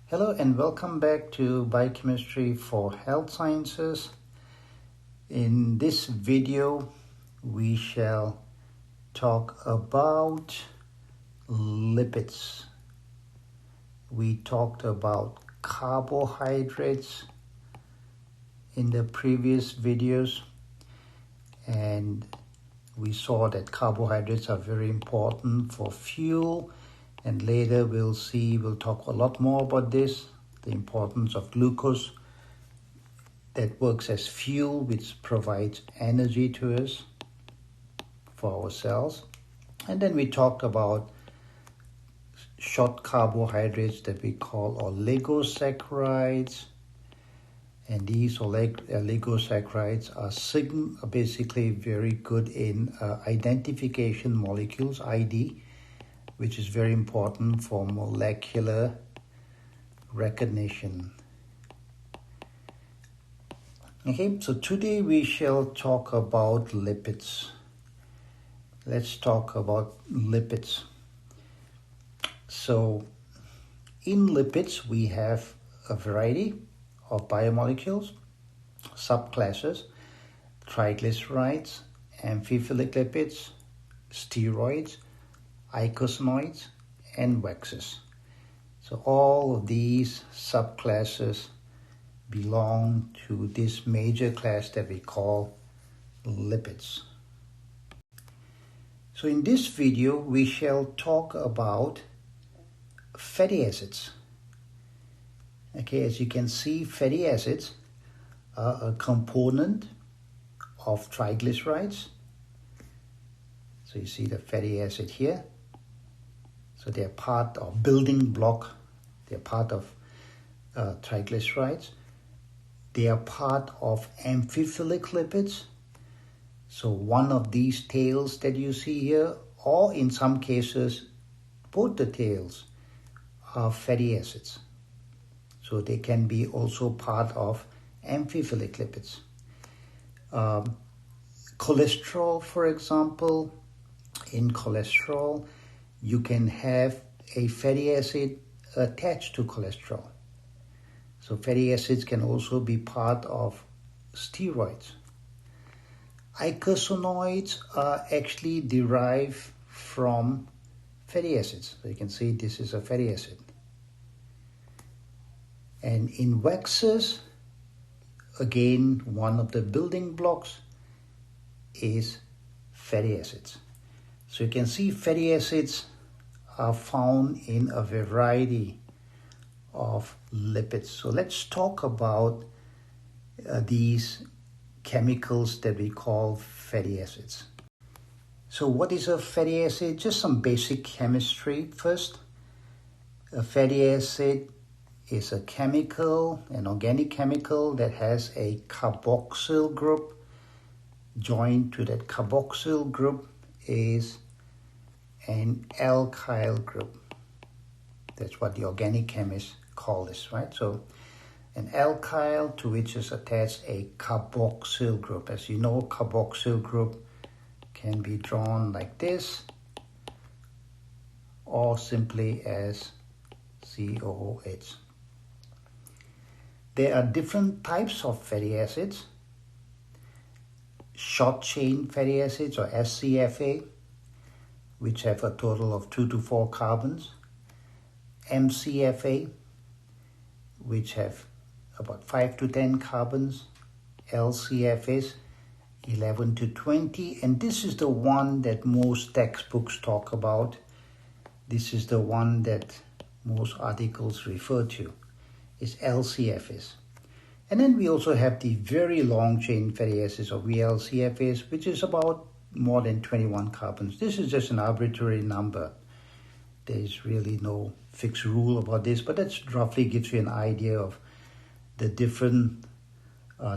Hello and welcome back to Biochemistry for Health Sciences. In this video, we shall talk about lipids. We talked about carbohydrates in the previous videos, and we saw that carbohydrates are very important for fuel. And later we'll talk a lot more about this, the importance of glucose that works as fuel, which provides energy to us for our cells. And then we talked about short carbohydrates that we call oligosaccharides. And these oligosaccharides are basically very good in identification molecules, ID, which is very important for molecular recognition. Okay, so today we shall talk about lipids. Let's talk about lipids. So in lipids, we have a variety of biomolecules, subclasses, triglycerides, amphiphilic lipids, steroids, eicosanoids, and waxes. So all of these subclasses belong to this major class that we call lipids. So in this video, we shall talk about fatty acids. Okay, as you can see, fatty acids are a component of triglycerides. So you see the fatty acid here. So they're part of building block. They're part of triglycerides. They are part of amphiphilic lipids. So one of these tails that you see here, or in some cases, both the tails are fatty acids. So they can be also part of amphiphilic lipids. Cholesterol, for example, in cholesterol, you can have a fatty acid attached to cholesterol. So fatty acids can also be part of steroids. Eicosanoids are actually derived from fatty acids. So you can see this is a fatty acid. And in waxes, again, one of the building blocks is fatty acids. So you can see fatty acids are found in a variety of lipids. So let's talk about these chemicals that we call fatty acids. So what is a fatty acid? Just some basic chemistry first. A fatty acid is a chemical, an organic chemical that has a carboxyl group. Joined to that carboxyl group is an alkyl group. That's what the organic chemists call this, right? So an alkyl to which is attached a carboxyl group. As you know, carboxyl group can be drawn like this or simply as COOH. There are different types of fatty acids. Short chain fatty acids, or SCFA, which have a total of 2 to 4 carbons. MCFA, which have about 5 to 10 carbons. LCFAs, 11 to 20. And this is the one that most textbooks talk about. This is the one that most articles refer to, is LCFAs. And then we also have the very long chain fatty acids, or VLCFAs, which is about more than 21 carbons. This is just an arbitrary number. There is really no fixed rule about this, but that roughly gives you an idea of the different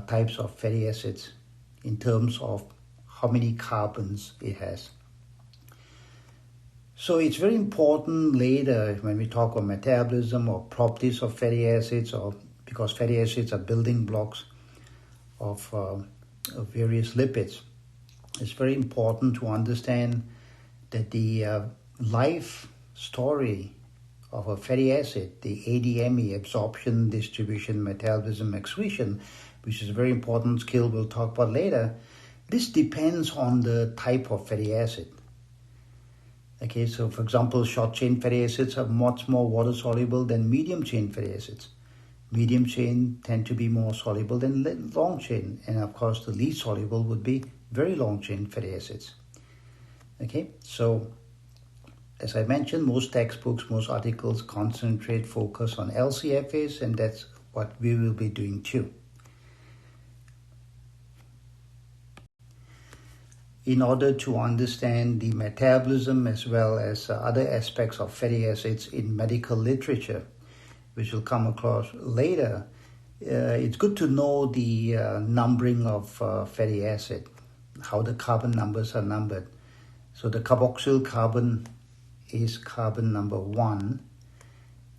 types of fatty acids in terms of how many carbons it has. So it's very important later when we talk about metabolism or properties of fatty acids, or because fatty acids are building blocks of various lipids. It's very important to understand that the life story of a fatty acid, the ADME, absorption, distribution, metabolism, excretion, which is a very important skill we'll talk about later, this depends on the type of fatty acid. Okay, so for example, short-chain fatty acids are much more water-soluble than medium-chain fatty acids. Medium-chain tend to be more soluble than long-chain, and of course the least soluble would be very long-chain fatty acids. Okay, so as I mentioned, most textbooks, most articles focus on LCFAs, and that's what we will be doing too. In order to understand the metabolism as well as other aspects of fatty acids in medical literature, which we'll come across later, it's good to know the numbering of fatty acid, how the carbon numbers are numbered. So the carboxyl carbon is carbon number 1,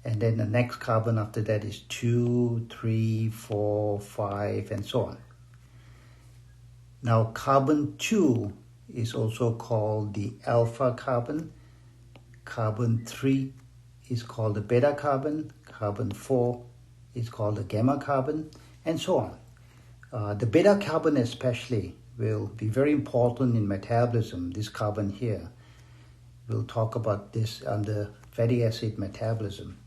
and then the next carbon after that is 2, 3, 4, 5, and so on. Now carbon 2 is also called the alpha carbon. Carbon 3 is called the beta carbon. Carbon 4 is called the gamma carbon, and so on. The beta carbon especially will be very important in metabolism, this carbon here. We'll talk about this under fatty acid metabolism.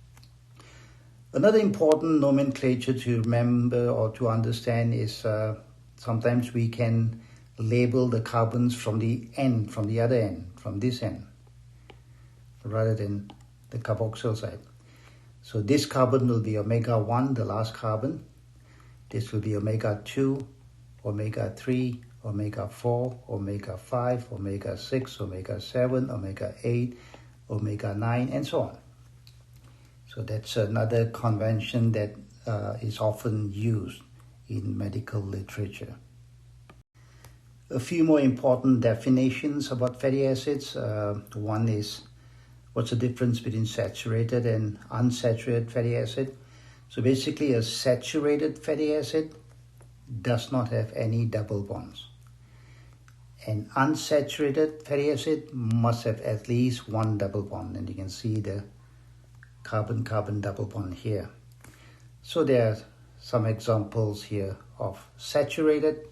Other important nomenclature to remember or to understand is sometimes we can label the carbons from the end, from the other end, from this end, rather than the carboxyl side. So this carbon will be omega 1, the last carbon. This will be omega 2, omega 3, omega 4, omega 5, omega 6, omega 7, omega 8, omega 9, and so on. So that's another convention that is often used in medical literature. A few more important definitions about fatty acids. One is, what's the difference between saturated and unsaturated fatty acid? So basically a saturated fatty acid does not have any double bonds. An unsaturated fatty acid must have at least one double bond, and you can see the carbon-carbon double bond here. So there are some examples here of saturated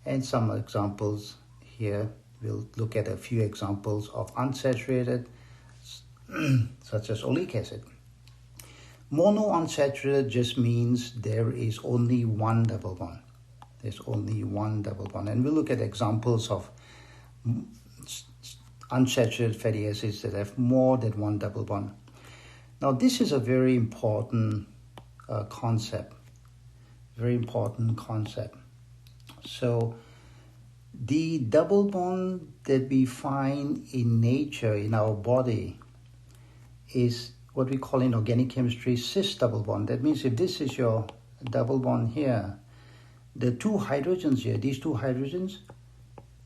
and some examples here. We'll look at a few examples of unsaturated, such as oleic acid. Monounsaturated just means there is only one double bond. There's only one double bond. And we'll look at examples of unsaturated fatty acids that have more than one double bond. Now, this is a very important concept. Very important concept. So, the double bond that we find in nature, in our body, is what we call in organic chemistry cis double bond. That means if this is your double bond here, the two hydrogens here, these two hydrogens,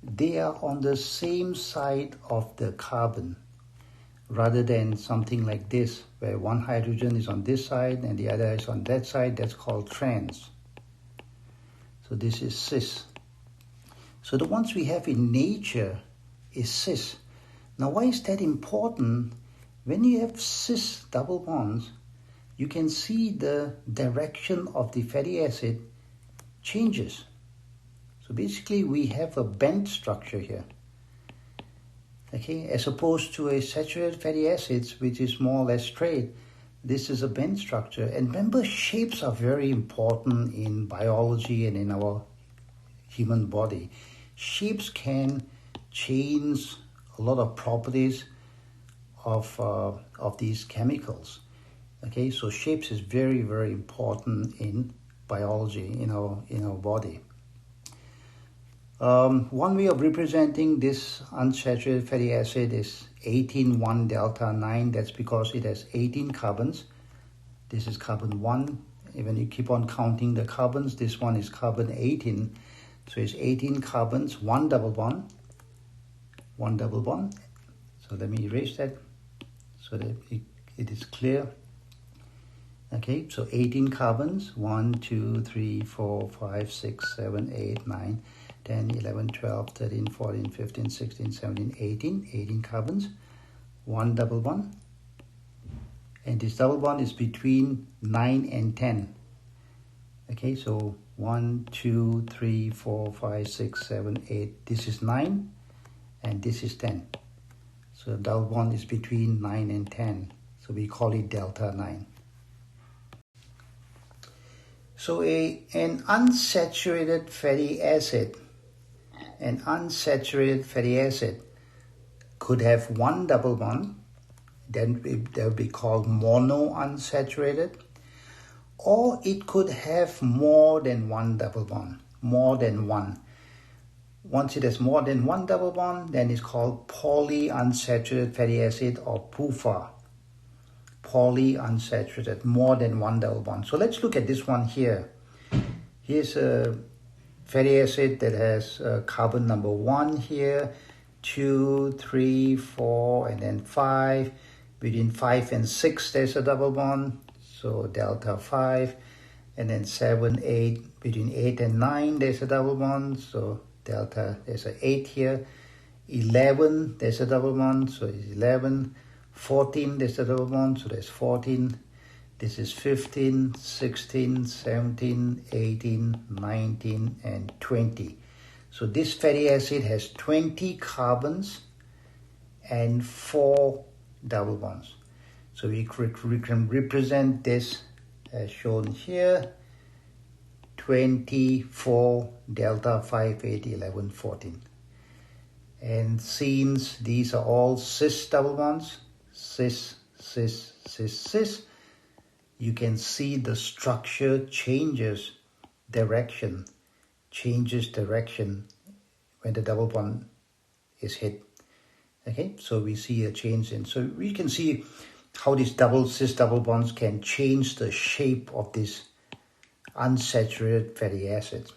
they are on the same side of the carbon, rather than something like this, where one hydrogen is on this side and the other is on that side. That's called trans. So this is cis. So the ones we have in nature is cis. Now why is that important? When you have cis double bonds, you can see the direction of the fatty acid changes. So basically we have a bent structure here. Okay, as opposed to a saturated fatty acids, which is more or less straight, this is a bent structure. And remember, shapes are very important in biology and in our human body. Shapes can change a lot of properties of these chemicals. Okay, so shapes is very, very important in biology, in our body. One way of representing this unsaturated fatty acid is 18,1 delta 9. That's because it has 18 carbons. This is carbon 1. When you keep on counting the carbons, this one is carbon 18. So it's 18 carbons, one double bond. So let me erase that so that it is clear. Okay, so 18 carbons, 1, 2, 3, 4, 5, 6, 7, 8, 9, 10, 11, 12, 13, 14, 15, 16, 17, 18 carbons, one double bond. And this double bond is between 9 and 10. Okay, so 1, 2, 3, 4, 5, 6, 7, 8. This is 9 and this is 10. So the double bond is between 9 and 10. So we call it delta 9. So an unsaturated fatty acid could have one double bond, then that would be called monounsaturated, or it could have more than one double bond, more than one. Once it has more than one double bond, then it's called polyunsaturated fatty acid, or PUFA. Polyunsaturated, more than one double bond. So let's look at this one here. Here's a fatty acid that has carbon number 1 here, 2, 3, 4, and then 5. Between 5 and 6, there's a double bond, so delta 5. And then 7, 8, between 8 and 9, there's a double bond, so delta, there's an 8 here. 11, there's a double bond, so it's 11. 14, there's a double bond, so there's 14. This is 15, 16, 17, 18, 19, and 20. So this fatty acid has 20 carbons and 4 double bonds. So we can represent this as shown here: 24 delta 5, 8, 11, 14. And since these are all cis double bonds, cis, cis, cis, cis, you can see the structure changes direction when the double bond is hit. Okay, so we see a change in, so we can see how these cis double bonds can change the shape of this unsaturated fatty acids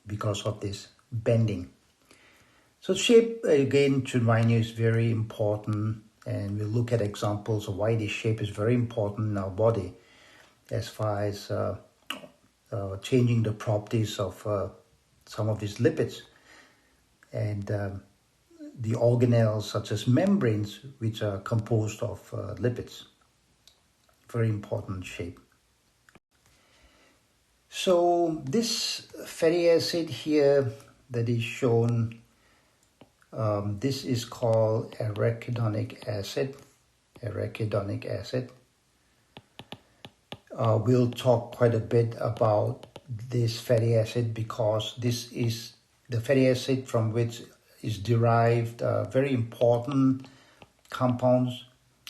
because of this bending. So shape, again, to remind you, is very important, and we'll look at examples of why this shape is very important in our body as far as changing the properties of some of these lipids and the organelles such as membranes, which are composed of lipids. Very important shape. So this fatty acid here that is shown, this is called arachidonic acid. We'll talk quite a bit about this fatty acid because this is the fatty acid from which is derived very important compounds,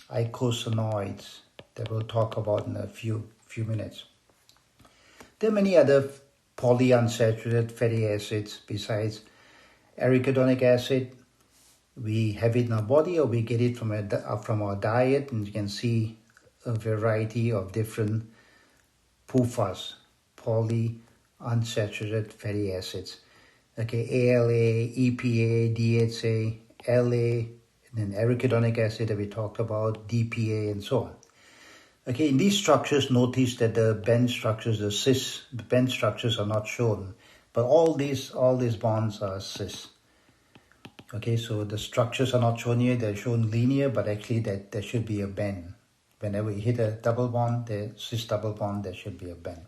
eicosanoids, that we'll talk about in a few minutes. There are many other polyunsaturated fatty acids besides arachidonic acid. We have it in our body, or we get it from our diet, and you can see a variety of different PUFAs, polyunsaturated fatty acids. Okay, ALA, EPA, DHA, LA, and then arachidonic acid that we talked about, DPA, and so on. Okay, in these structures, notice that the bend structures, the bend structures are not shown, but all these bonds are cis. Okay, so the structures are not shown here, they're shown linear, but actually that there should be a bend. Whenever you hit a double bond, the cis double bond, there should be a bend.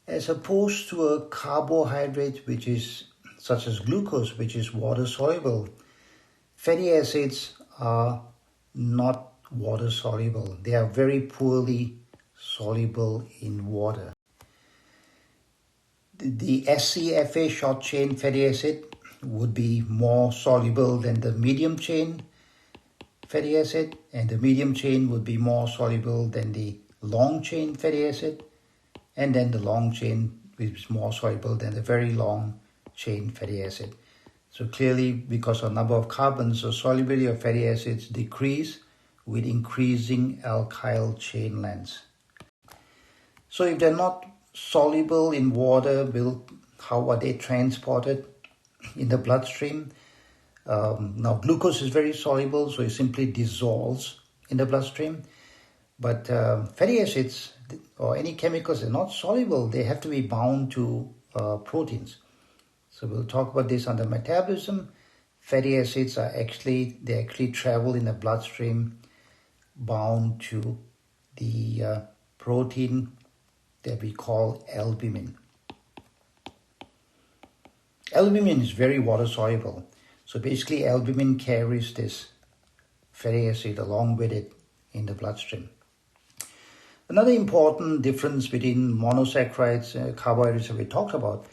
As opposed to a carbohydrate, which is such as glucose, which is water soluble, fatty acids are not water soluble. They are very poorly soluble in water. The SCFA short chain fatty acid would be more soluble than the medium chain fatty acid, and the medium chain would be more soluble than the long chain fatty acid, and then the long chain is more soluble than the very long chain fatty acid. So clearly, because of number of carbons, the solubility of fatty acids decrease with increasing alkyl chain lengths. So if they're not soluble in water, how are they transported in the bloodstream? Now, glucose is very soluble, so it simply dissolves in the bloodstream. But fatty acids or any chemicals are not soluble. They have to be bound to proteins. So we'll talk about this under metabolism. fatty acids they actually travel in the bloodstream bound to the protein that we call albumin. Albumin is very water soluble. So basically albumin carries this fatty acid along with it in the bloodstream. Another important difference between monosaccharides, carbohydrates that we talked about.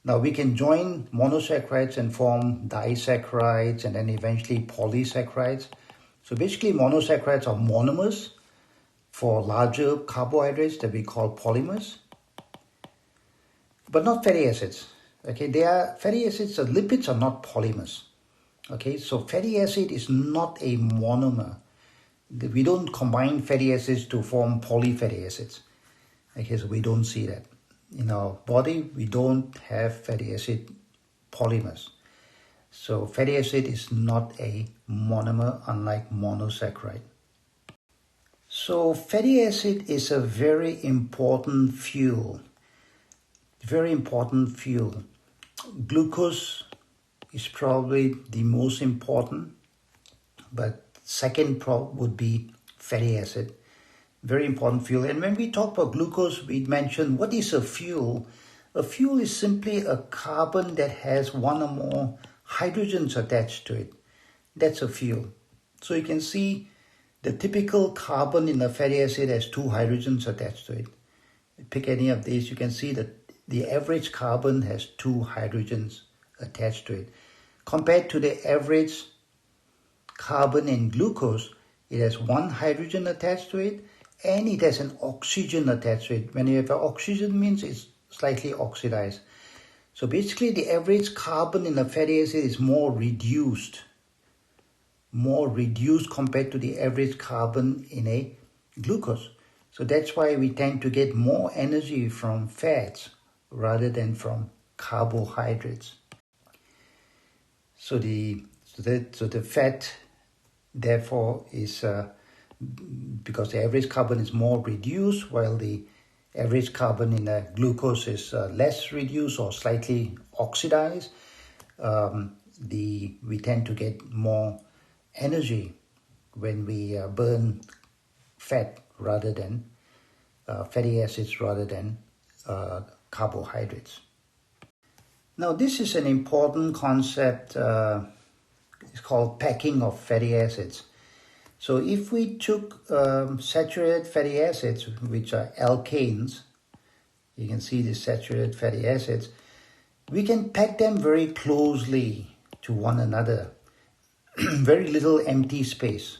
Now we can join monosaccharides and form disaccharides and then eventually polysaccharides. So basically monosaccharides are monomers for larger carbohydrates that we call polymers, but not fatty acids. Okay, they are fatty acids, the lipids are not polymers. Okay, so fatty acid is not a monomer. We don't combine fatty acids to form polyfatty acids. Okay, so we don't see that. In our body, we don't have fatty acid polymers. So fatty acid is not a monomer, unlike monosaccharide. So fatty acid is a very important fuel. Very important fuel. Glucose is probably the most important, but second would be fatty acid. Very important fuel. And when we talk about glucose, we mentioned what is a fuel? A fuel is simply a carbon that has one or more hydrogens attached to it. That's a fuel. So you can see the typical carbon in a fatty acid has 2 hydrogens attached to it. Pick any of these, you can see that the average carbon has 2 hydrogens attached to it. Compared to the average carbon in glucose, it has 1 hydrogen attached to it, and it has an oxygen attached to it. When you have an oxygen, means it's slightly oxidized. So basically the average carbon in a fatty acid is more reduced compared to the average carbon in a glucose. So that's why we tend to get more energy from fats rather than from carbohydrates. So the fat, therefore, is because the average carbon is more reduced, while the average carbon in a glucose is less reduced or slightly oxidized. We tend to get more energy when we burn fat rather than fatty acids rather than carbohydrates. Now this is an important concept. It's called packing of fatty acids. So if we took saturated fatty acids, which are alkanes, you can see the saturated fatty acids, we can pack them very closely to one another. Very little empty space.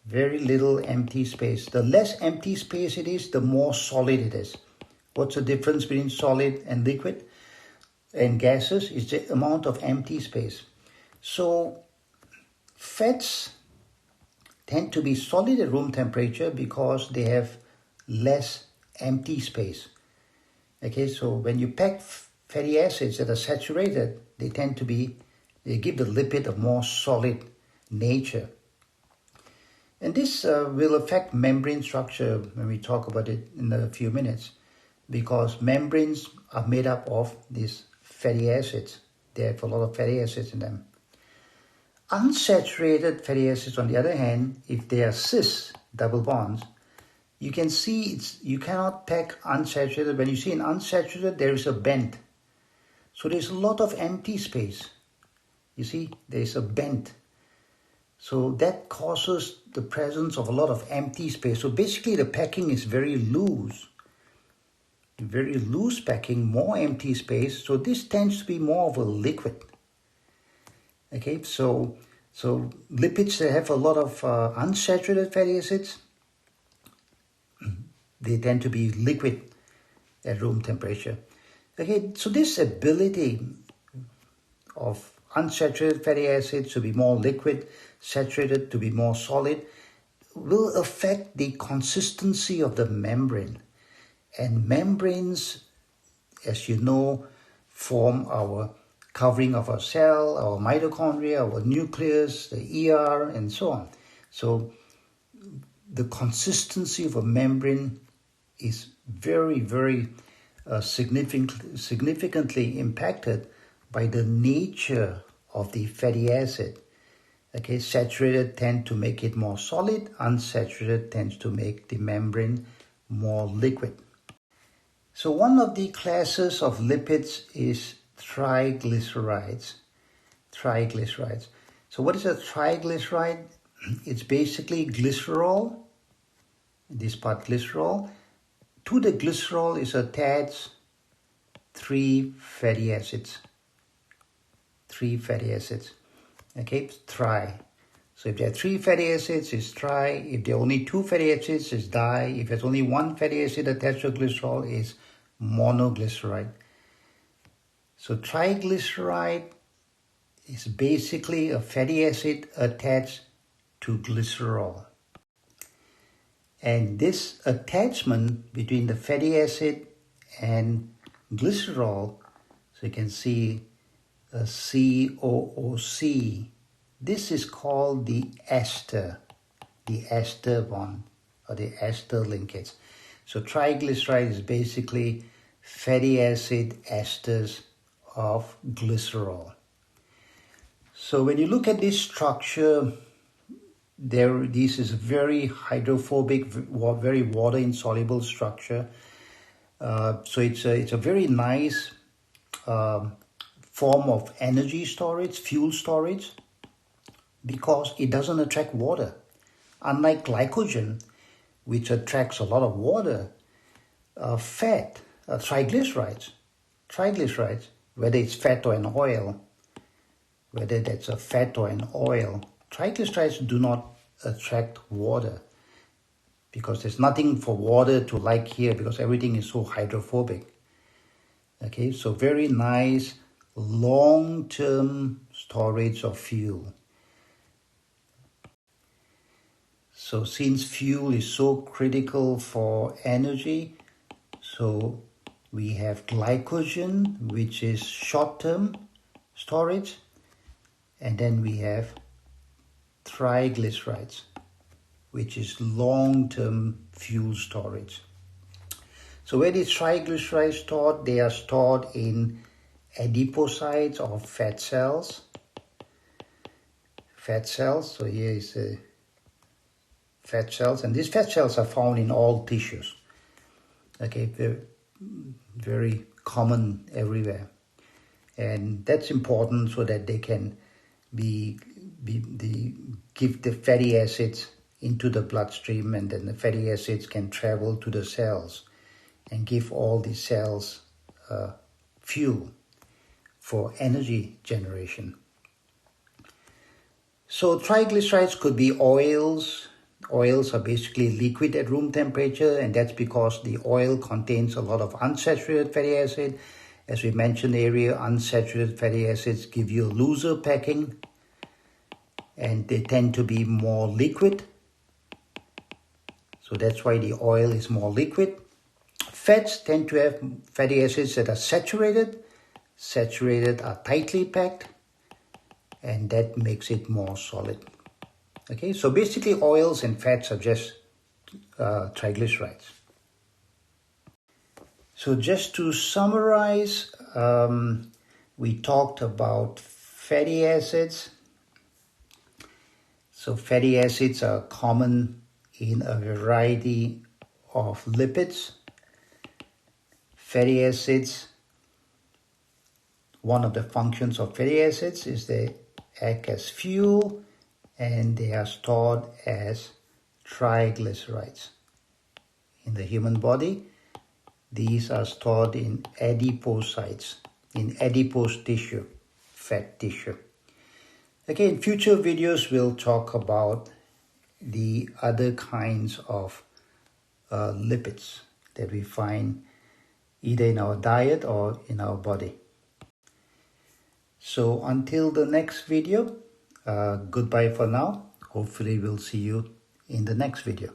Very little empty space. The less empty space it is, the more solid it is. What's the difference between solid and liquid and gases? Is the amount of empty space. So fats tend to be solid at room temperature because they have less empty space. Okay, so when you pack fatty acids that are saturated, they give the lipid a more solid nature. And this will affect membrane structure when we talk about it in a few minutes, because membranes are made up of these fatty acids. They have a lot of fatty acids in them. Unsaturated fatty acids, on the other hand, if they are cis, double bonds, you can see you cannot pack unsaturated. When you see an unsaturated, there is a bend. So there's a lot of empty space. You see, there's a bend. So that causes the presence of a lot of empty space. So basically the packing is very loose. Very loose packing, more empty space. So this tends to be more of a liquid. Okay, so lipids that have a lot of unsaturated fatty acids, they tend to be liquid at room temperature. Okay, so this ability of unsaturated fatty acids to be more liquid, saturated to be more solid, will affect the consistency of the membrane. And membranes, as you know, form our covering of our cell, our mitochondria, our nucleus, the ER, and so on. So the consistency of a membrane is very, very significantly impacted by the nature of the fatty acid. Okay, saturated tend to make it more solid, unsaturated tends to make the membrane more liquid. So one of the classes of lipids is triglycerides. Triglycerides. So what is a triglyceride? It's basically glycerol, this part glycerol. To the glycerol is attached 3 fatty acids. 3 fatty acids. Okay, tri. So if there are 3 fatty acids, it's tri. If there are only 2 fatty acids, it's di. If there's only 1 fatty acid attached to glycerol, it's monoglyceride. So triglyceride is basically a fatty acid attached to glycerol. And this attachment between the fatty acid and glycerol, so you can see a COOC. This is called the ester bond or the ester linkage. So triglyceride is basically fatty acid esters of glycerol. So when you look at this structure, this is a very hydrophobic, very water-insoluble structure. So it's a very nice form of energy storage, fuel storage, because it doesn't attract water. Unlike glycogen, which attracts a lot of water, triglycerides, whether it's fat or an oil, whether that's a fat or an oil, triglycerides do not attract water because there's nothing for water to like here because everything is so hydrophobic. Okay, so very nice long-term storage of fuel. So since fuel is so critical for energy, so we have glycogen, which is short-term storage, and then we have triglycerides, which is long-term fuel storage. So where these triglycerides stored? They are stored in adipocytes or fat cells. So here is fat cells, and these fat cells are found in all tissues. Okay, very, very common everywhere, and that's important so that they can give the fatty acids into the bloodstream, and then the fatty acids can travel to the cells and give all the cells fuel for energy generation. So triglycerides could be oils. Oils are basically liquid at room temperature, and that's because the oil contains a lot of unsaturated fatty acid. As we mentioned earlier, unsaturated fatty acids give you a looser packing, and they tend to be more liquid. So that's why the oil is more liquid. Fats tend to have fatty acids that are saturated. Saturated are tightly packed, and that makes it more solid. Okay, so basically oils and fats are just triglycerides. So just to summarize, we talked about fatty acids. So fatty acids are common in a variety of lipids. Fatty acids, one of the functions of fatty acids is they act as fuel, and they are stored as triglycerides. In the human body, these are stored in adipocytes, in adipose tissue, fat tissue. Okay, in future videos, we'll talk about the other kinds of lipids that we find either in our diet or in our body. So until the next video, goodbye for now. Hopefully we'll see you in the next video.